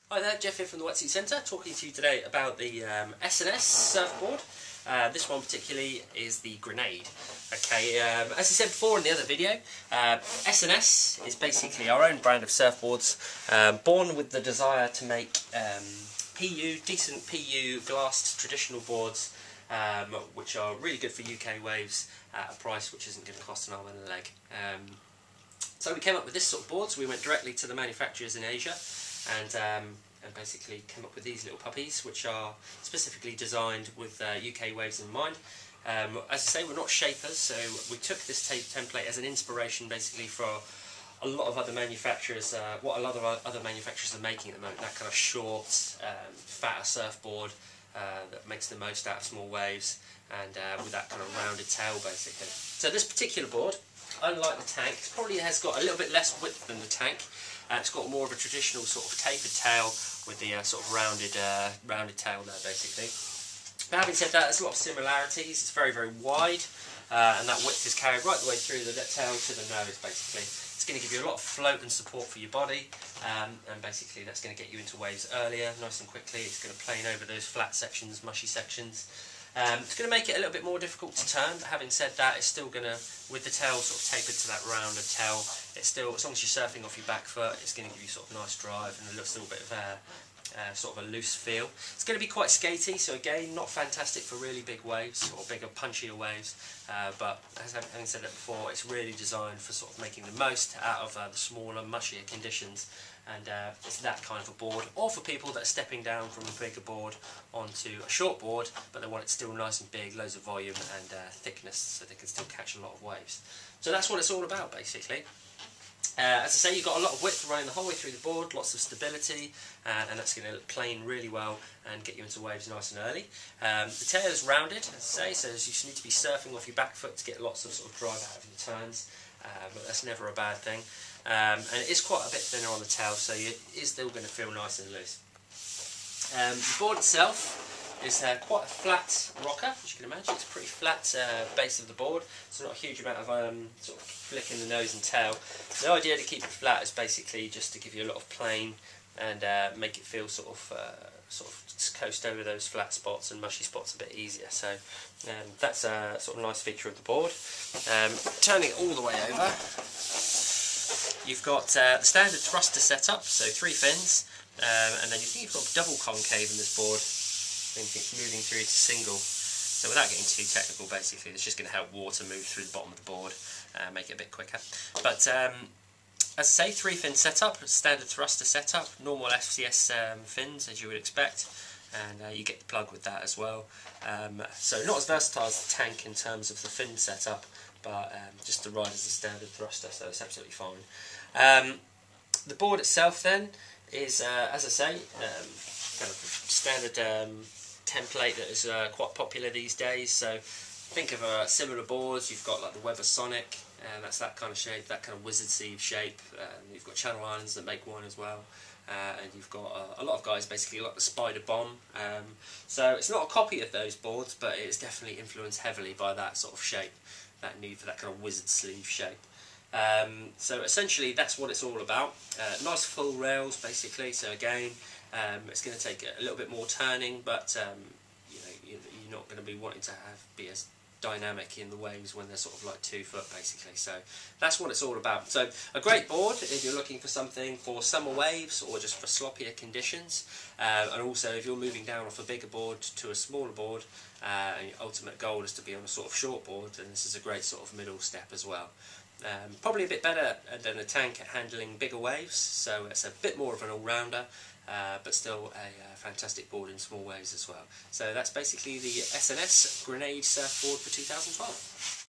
Hi there, Jeff here from the Wetsuit Centre, talking to you today about the S&S surfboard. This one particularly is the Grenade. Okay, as I said before in the other video, S&S is basically our own brand of surfboards, born with the desire to make decent PU glassed traditional boards, which are really good for UK waves at a price which isn't going to cost an arm and a leg. So we came up with this sort of board, so we went directly to the manufacturers in Asia and basically came up with these little puppies, which are specifically designed with UK waves in mind. As I say, we're not shapers, so we took this template as an inspiration basically for a lot of other manufacturers, what a lot of other manufacturers are making at the moment, that kind of short, fatter surfboard that makes the most out of small waves and with that kind of rounded tail basically. So this particular board, unlike the tank, probably has got a little bit less width than the tank. It's got more of a traditional sort of tapered tail with the sort of rounded tail there basically. But having said that, there's a lot of similarities. It's very, very wide and that width is carried right the way through the tail to the nose basically. It's going to give you a lot of float and support for your body and basically that's going to get you into waves earlier, nice and quickly. It's going to plane over those flat sections, mushy sections. It's going to make it a little bit more difficult to turn, but having said that, it's still going to, with the tail sort of tapered to that rounded tail, it's still, as long as you're surfing off your back foot, it's going to give you sort of nice drive and a little bit of sort of a loose feel. It's going to be quite skatey, so again, not fantastic for really big waves or bigger, punchier waves, but as having said it before, it's really designed for sort of making the most out of the smaller, mushier conditions. And it's that kind of a board, or for people that are stepping down from a bigger board onto a short board, but they want it still nice and big, loads of volume and thickness, so they can still catch a lot of waves. So that's what it's all about, basically. As I say, you've got a lot of width running the whole way through the board, lots of stability, and that's going to plane really well and get you into waves nice and early. The tail is rounded, as I say, so you just need to be surfing off your back foot to get lots of sort of drive out of your turns, but that's never a bad thing. And it is quite a bit thinner on the tail, so it is still going to feel nice and loose. The board itself is quite a flat rocker, as you can imagine. It's a pretty flat base of the board, so not a huge amount of sort of flick in the nose and tail. The idea to keep it flat is basically just to give you a lot of plane and make it feel sort of coast over those flat spots and mushy spots a bit easier. So that's a sort of nice feature of the board. Turning it all the way over, you've got the standard thruster setup, so 3 fins, and then you think you've got double concave in this board, then it's moving through to single. So without getting too technical, basically, it's just going to help water move through the bottom of the board, make it a bit quicker. But as I say, 3 fin setup, standard thruster setup, normal FCS fins as you would expect, and you get the plug with that as well. So not as versatile as the tank in terms of the fin setup, but just to ride as a standard thruster, so it's absolutely fine. The board itself then is, as I say, kind of standard template that is quite popular these days. So think of similar boards. You've got like the Weber Sonic, that's that kind of shape, that kind of wizard sleeve shape. You've got Channel Islands that make one as well. And you've got a lot of guys basically like the Spider Bomb. So it's not a copy of those boards, but it is definitely influenced heavily by that sort of shape, that need for that kind of wizard sleeve shape. So essentially that's what it's all about. Nice full rails basically, so again it's going to take a little bit more turning, but you know, you're not going to be wanting to be as dynamic in the waves when they're sort of like 2 foot basically. So that's what it's all about. So a great board if you're looking for something for summer waves or just for sloppier conditions, and also if you're moving down off a bigger board to a smaller board and your ultimate goal is to be on a sort of short board, then this is a great sort of middle step as well. Probably a bit better than a tank at handling bigger waves, so it's a bit more of an all-rounder, but still a fantastic board in small waves as well. So that's basically the S&S Grenade surfboard for 2012.